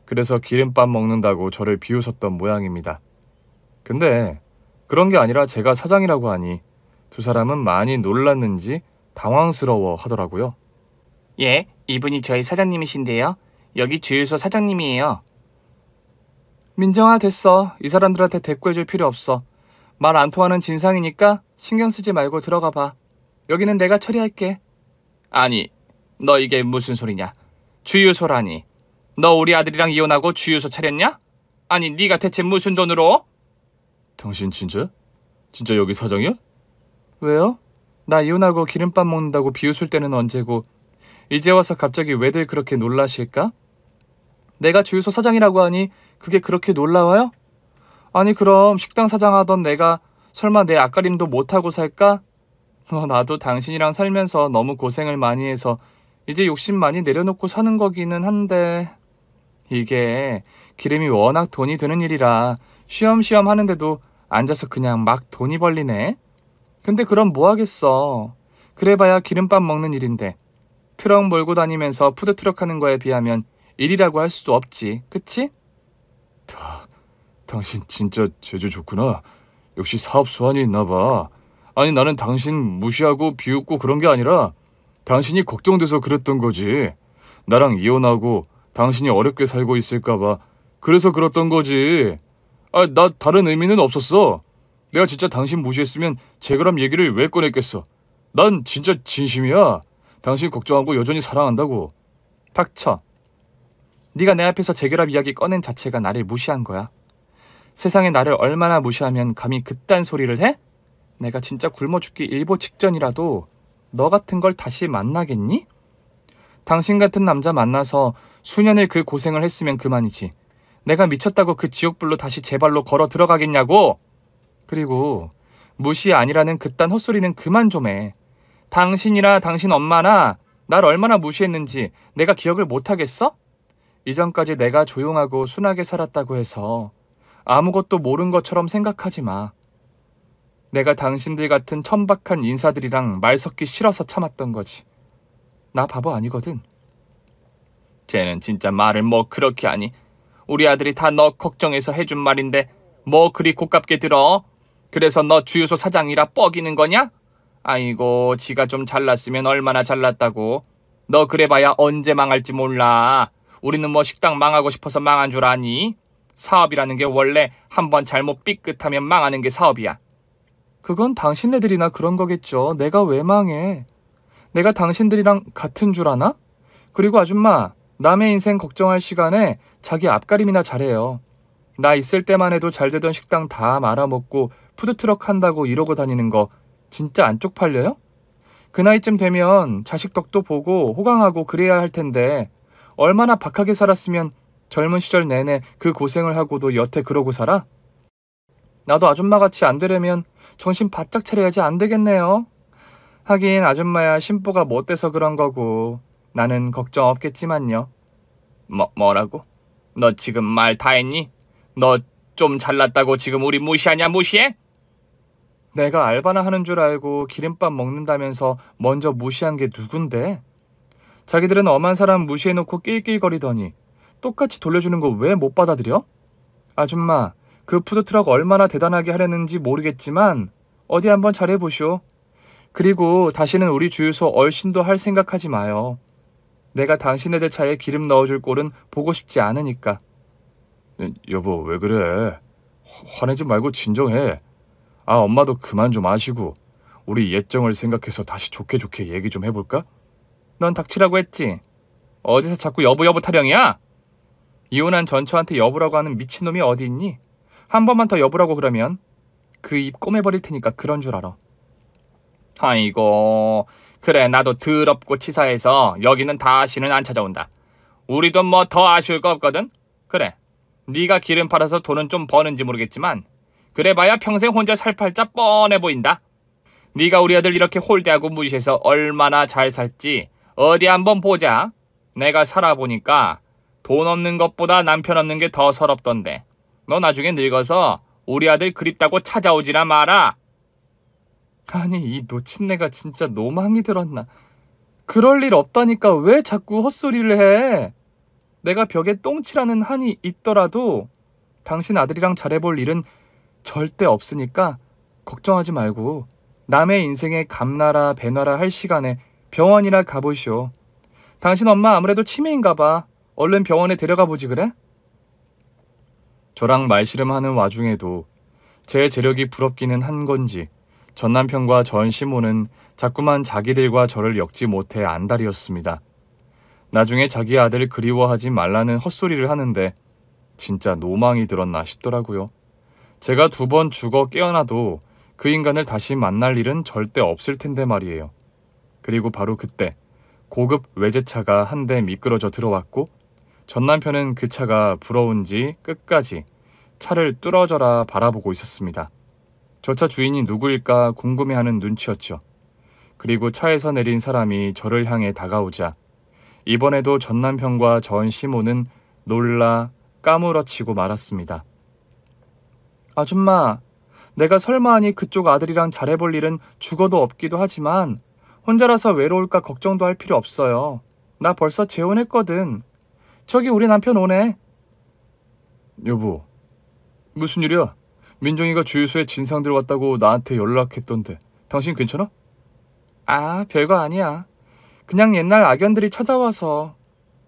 그래서 기름밥 먹는다고 저를 비웃었던 모양입니다. 근데 그런 게 아니라 제가 사장이라고 하니 두 사람은 많이 놀랐는지 당황스러워 하더라고요. 예, 이분이 저희 사장님이신데요. 여기 주유소 사장님이에요. 민정아, 됐어. 이 사람들한테 대꾸해줄 필요 없어. 말 안 통하는 진상이니까 신경 쓰지 말고 들어가 봐. 여기는 내가 처리할게. 아니, 너 이게 무슨 소리냐? 주유소라니. 너 우리 아들이랑 이혼하고 주유소 차렸냐? 아니, 네가 대체 무슨 돈으로? 당신 진짜 여기 사장이야? 왜요? 나 이혼하고 기름밥 먹는다고 비웃을 때는 언제고 이제 와서 갑자기 왜들 그렇게 놀라실까? 내가 주유소 사장이라고 하니 그게 그렇게 놀라워요? 아니 그럼 식당 사장하던 내가 설마 내 앞가림도 못하고 살까? 나도 당신이랑 살면서 너무 고생을 많이 해서 이제 욕심 많이 내려놓고 사는 거기는 한데 이게 기름이 워낙 돈이 되는 일이라 쉬엄쉬엄 하는데도 앉아서 그냥 막 돈이 벌리네. 근데 그럼 뭐 하겠어. 그래봐야 기름밥 먹는 일인데 트럭 몰고 다니면서 푸드트럭 하는 거에 비하면 일이라고 할 수도 없지. 그치? 당신 진짜 재주 좋구나. 역시 사업 수완이 있나 봐. 아니 나는 당신 무시하고 비웃고 그런 게 아니라 당신이 걱정돼서 그랬던 거지. 나랑 이혼하고 당신이 어렵게 살고 있을까 봐 그래서 그랬던 거지. 나 다른 의미는 없었어. 내가 진짜 당신 무시했으면 재결합 얘기를 왜 꺼냈겠어. 난 진짜 진심이야. 당신 걱정하고 여전히 사랑한다고. 닥쳐. 네가 내 앞에서 재결합 이야기 꺼낸 자체가 나를 무시한 거야. 세상에 나를 얼마나 무시하면 감히 그딴 소리를 해? 내가 진짜 굶어 죽기 일보 직전이라도 너 같은 걸 다시 만나겠니? 당신 같은 남자 만나서 수년을 그 고생을 했으면 그만이지. 내가 미쳤다고 그 지옥불로 다시 제 발로 걸어 들어가겠냐고. 그리고 무시 아니라는 그딴 헛소리는 그만 좀 해. 당신이나 당신 엄마나 날 얼마나 무시했는지 내가 기억을 못하겠어? 이전까지 내가 조용하고 순하게 살았다고 해서 아무것도 모른 것처럼 생각하지 마. 내가 당신들 같은 천박한 인사들이랑 말 섞기 싫어서 참았던 거지. 나 바보 아니거든. 쟤는 진짜 말을 뭐 그렇게 하니? 우리 아들이 다 너 걱정해서 해준 말인데 뭐 그리 고깝게 들어? 그래서 너 주유소 사장이라 뻐기는 거냐? 아이고, 지가 좀 잘났으면 얼마나 잘났다고. 너 그래봐야 언제 망할지 몰라. 우리는 뭐 식당 망하고 싶어서 망한 줄 아니? 사업이라는 게 원래 한번 잘못 삐끗하면 망하는 게 사업이야. 그건 당신네들이나 그런 거겠죠. 내가 왜 망해? 내가 당신들이랑 같은 줄 아나? 그리고 아줌마, 남의 인생 걱정할 시간에 자기 앞가림이나 잘해요. 나 있을 때만 해도 잘 되던 식당 다 말아먹고 푸드트럭 한다고 이러고 다니는 거 진짜 안 쪽팔려요? 그 나이쯤 되면 자식 덕도 보고 호강하고 그래야 할 텐데 얼마나 박하게 살았으면 젊은 시절 내내 그 고생을 하고도 여태 그러고 살아? 나도 아줌마같이 안 되려면 정신 바짝 차려야지 안 되겠네요. 하긴 아줌마야 심보가 못돼서 그런 거고 나는 걱정 없겠지만요. 뭐라고? 너 지금 말 다 했니? 너 좀 잘났다고 지금 우리 무시하냐 무시해? 내가 알바나 하는 줄 알고 기름밥 먹는다면서 먼저 무시한 게 누군데? 자기들은 엄한 사람 무시해놓고 낄낄거리더니 똑같이 돌려주는 거 왜 못 받아들여? 아줌마, 그 푸드트럭 얼마나 대단하게 하려는지 모르겠지만 어디 한번 잘해보시오. 그리고 다시는 우리 주유소 얼씬도 할 생각하지 마요. 내가 당신네들 차에 기름 넣어줄 꼴은 보고 싶지 않으니까. 여보, 왜 그래? 화내지 말고 진정해. 엄마도 그만 좀 하시고 우리 예정을 생각해서 다시 좋게 얘기 좀 해볼까? 넌 닥치라고 했지? 어디서 자꾸 여보 타령이야? 이혼한 전처한테 여보라고 하는 미친놈이 어디 있니? 한 번만 더 여보라고 그러면 그 입 꼬매버릴 테니까 그런 줄 알아. 아이고, 그래 나도 더럽고 치사해서 여기는 다시는 안 찾아온다. 우리도 뭐 더 아쉬울 거 없거든. 그래, 네가 기름 팔아서 돈은 좀 버는지 모르겠지만 그래봐야 평생 혼자 살 팔자 뻔해 보인다. 네가 우리 아들 이렇게 홀대하고 무시해서 얼마나 잘 살지 어디 한번 보자. 내가 살아보니까 돈 없는 것보다 남편 없는 게 더 서럽던데. 너 나중에 늙어서 우리 아들 그립다고 찾아오지나 마라. 아니 이 노친네가 진짜 노망이 들었나. 그럴 일 없다니까 왜 자꾸 헛소리를 해. 내가 벽에 똥칠하는 한이 있더라도 당신 아들이랑 잘해볼 일은 절대 없으니까 걱정하지 말고 남의 인생에 감나라 배나라 할 시간에 병원이나 가보시오. 당신 엄마 아무래도 치매인가 봐. 얼른 병원에 데려가 보지 그래? 저랑 말씨름하는 와중에도 제 재력이 부럽기는 한 건지 전 남편과 전 시모는 자꾸만 자기들과 저를 엮지 못해 안달이었습니다. 나중에 자기 아들 그리워하지 말라는 헛소리를 하는데 진짜 노망이 들었나 싶더라고요. 제가 2번 죽어 깨어나도 그 인간을 다시 만날 일은 절대 없을 텐데 말이에요. 그리고 바로 그때 고급 외제차가 한 대 미끄러져 들어왔고 전 남편은 그 차가 부러운지 끝까지 차를 뚫어져라 바라보고 있었습니다. 저 차 주인이 누구일까 궁금해하는 눈치였죠. 그리고 차에서 내린 사람이 저를 향해 다가오자 이번에도 전 남편과 전 시모는 놀라 까무러치고 말았습니다. 아줌마, 내가 설마 하니 그쪽 아들이랑 잘해볼 일은 죽어도 없기도 하지만 혼자라서 외로울까 걱정도 할 필요 없어요. 나 벌써 재혼했거든. 저기 우리 남편 오네. 여보, 무슨 일이야? 민정이가 주유소에 진상들 왔다고 나한테 연락했던데 당신 괜찮아? 별거 아니야. 그냥 옛날 악연들이 찾아와서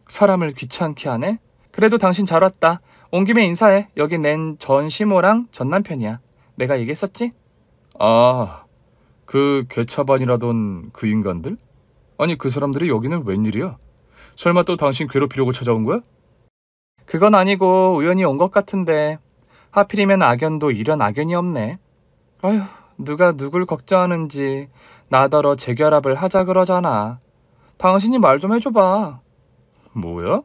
사람을 귀찮게 하네? 그래도 당신 잘 왔다. 온 김에 인사해. 여기 낸 전 시모랑 전 남편이야. 내가 얘기했었지? 그 개차반이라던 그 인간들? 아니 그 사람들이 여기는 웬일이야? 설마 또 당신 괴롭히려고 찾아온 거야? 그건 아니고 우연히 온 것 같은데 하필이면 악연도 이런 악연이 없네. 아휴, 누가 누굴 걱정하는지 나더러 재결합을 하자 그러잖아. 당신이 말 좀 해줘봐. 뭐야?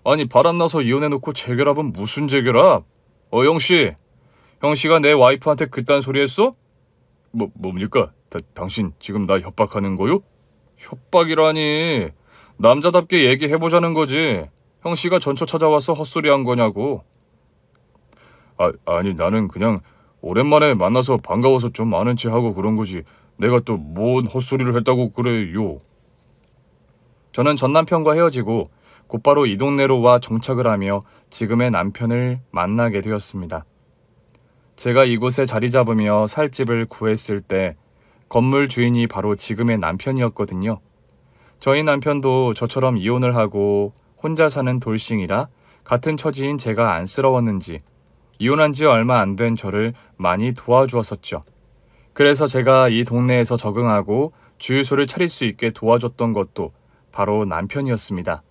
아니 바람나서 이혼해놓고 재결합은 무슨 재결합? 형씨, 형씨가 내 와이프한테 그딴 소리 했어? 뭡니까? 당신 지금 나 협박하는 거요? 협박이라니, 남자답게 얘기해보자는 거지. 형씨가 전처 찾아와서 헛소리 한 거냐고. 아니 나는 그냥 오랜만에 만나서 반가워서 좀 아는 체 하고 그런 거지. 내가 또 뭔 헛소리를 했다고 그래요. 저는 전 남편과 헤어지고 곧바로 이 동네로 와 정착을 하며 지금의 남편을 만나게 되었습니다. 제가 이곳에 자리 잡으며 살 집을 구했을 때 건물 주인이 바로 지금의 남편이었거든요. 저희 남편도 저처럼 이혼을 하고 혼자 사는 돌싱이라 같은 처지인 제가 안쓰러웠는지 이혼한 지 얼마 안 된 저를 많이 도와주었었죠. 그래서 제가 이 동네에서 적응하고 주유소를 차릴 수 있게 도와줬던 것도 바로 남편이었습니다.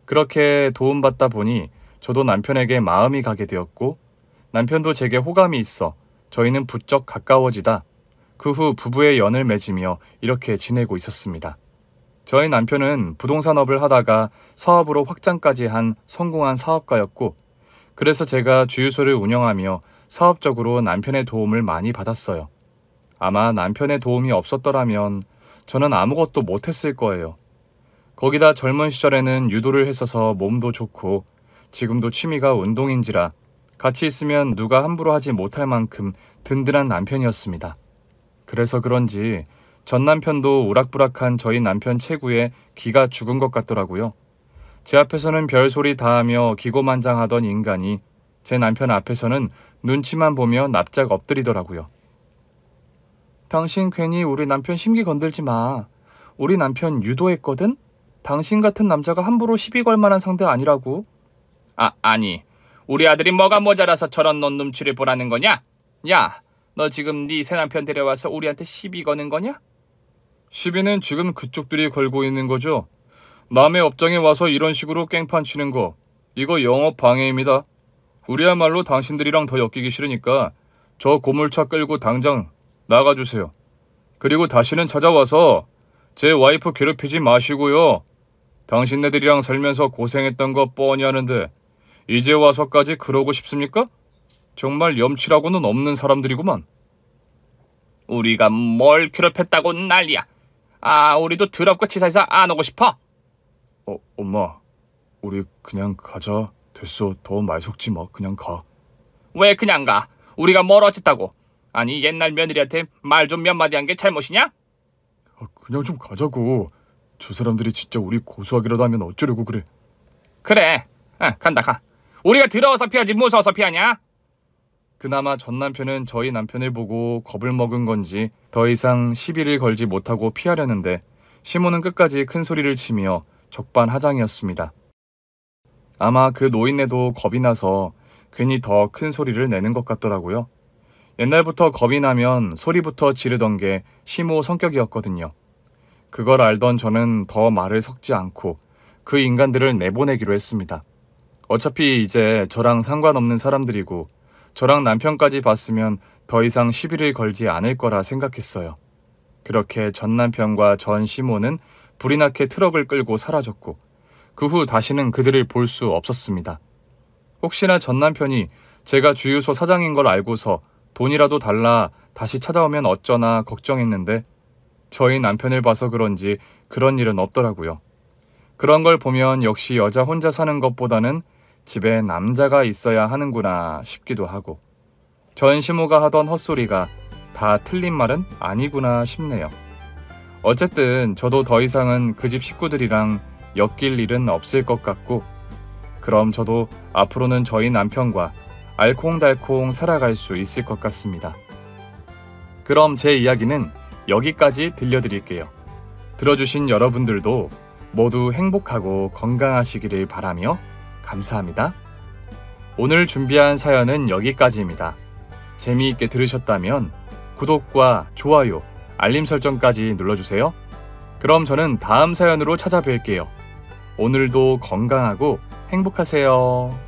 그렇게 도움받다 보니 저도 남편에게 마음이 가게 되었고 남편도 제게 호감이 있어 저희는 부쩍 가까워지다 그 후 부부의 연을 맺으며 이렇게 지내고 있었습니다. 저희 남편은 부동산업을 하다가 사업으로 확장까지 한 성공한 사업가였고 그래서 제가 주유소를 운영하며 사업적으로 남편의 도움을 많이 받았어요. 아마 남편의 도움이 없었더라면 저는 아무것도 못했을 거예요. 거기다 젊은 시절에는 유도를 했어서 몸도 좋고 지금도 취미가 운동인지라 같이 있으면 누가 함부로 하지 못할 만큼 든든한 남편이었습니다. 그래서 그런지 전 남편도 우락부락한 저희 남편 체구에 기가 죽은 것 같더라고요. 제 앞에서는 별소리 다 하며 기고만장하던 인간이 제 남편 앞에서는 눈치만 보며 납작 엎드리더라고요. 당신 괜히 우리 남편 심기 건들지 마. 우리 남편 유도했거든? 당신 같은 남자가 함부로 시비 걸 만한 상대 아니라고. 아니, 우리 아들이 뭐가 모자라서 저런 놈 눈치를 보라는 거냐? 야, 너 지금 네 새 남편 데려와서 우리한테 시비 거는 거냐? 시비는 지금 그쪽들이 걸고 있는 거죠. 남의 업장에 와서 이런 식으로 깽판 치는 거, 이거 영업 방해입니다. 우리야말로 당신들이랑 더 엮이기 싫으니까 저 고물차 끌고 당장 나가주세요. 그리고 다시는 찾아와서 제 와이프 괴롭히지 마시고요. 당신네들이랑 살면서 고생했던 거 뻔히 아는데 이제 와서까지 그러고 싶습니까? 정말 염치라고는 없는 사람들이구만. 우리가 뭘 괴롭혔다고 난리야. 우리도 더럽고 치사해서 안 오고 싶어. 엄마, 우리 그냥 가자. 됐어, 더 말 섞지 마. 그냥 가. 왜 그냥 가? 우리가 뭘 어쨌다고? 아니, 옛날 며느리한테 말 좀 몇 마디 한 게 잘못이냐? 그냥 좀 가자고. 저 사람들이 진짜 우리 고소하기라도 하면 어쩌려고 그래. 그래, 간다 가. 우리가 더러워서 피하지 무서워서 피하냐? 그나마 전 남편은 저희 남편을 보고 겁을 먹은 건지 더 이상 시비를 걸지 못하고 피하려는데 시모는 끝까지 큰 소리를 치며 적반하장이었습니다. 아마 그 노인네도 겁이 나서 괜히 더 큰 소리를 내는 것 같더라고요. 옛날부터 겁이 나면 소리부터 지르던 게 시모 성격이었거든요. 그걸 알던 저는 더 말을 섞지 않고 그 인간들을 내보내기로 했습니다. 어차피 이제 저랑 상관없는 사람들이고 저랑 남편까지 봤으면 더 이상 시비를 걸지 않을 거라 생각했어요. 그렇게 전 남편과 전 시모는 불이 나게 트럭을 끌고 사라졌고 그 후 다시는 그들을 볼 수 없었습니다. 혹시나 전 남편이 제가 주유소 사장인 걸 알고서 돈이라도 달라 다시 찾아오면 어쩌나 걱정했는데 저희 남편을 봐서 그런지 그런 일은 없더라고요. 그런 걸 보면 역시 여자 혼자 사는 것보다는 집에 남자가 있어야 하는구나 싶기도 하고 전 시모가 하던 헛소리가 다 틀린 말은 아니구나 싶네요. 어쨌든 저도 더 이상은 그 집 식구들이랑 엮일 일은 없을 것 같고 그럼 저도 앞으로는 저희 남편과 알콩달콩 살아갈 수 있을 것 같습니다. 그럼 제 이야기는 여기까지 들려드릴게요. 들어주신 여러분들도 모두 행복하고 건강하시기를 바라며 감사합니다. 오늘 준비한 사연은 여기까지입니다. 재미있게 들으셨다면 구독과 좋아요, 알림 설정까지 눌러주세요. 그럼 저는 다음 사연으로 찾아뵐게요. 오늘도 건강하고 행복하세요.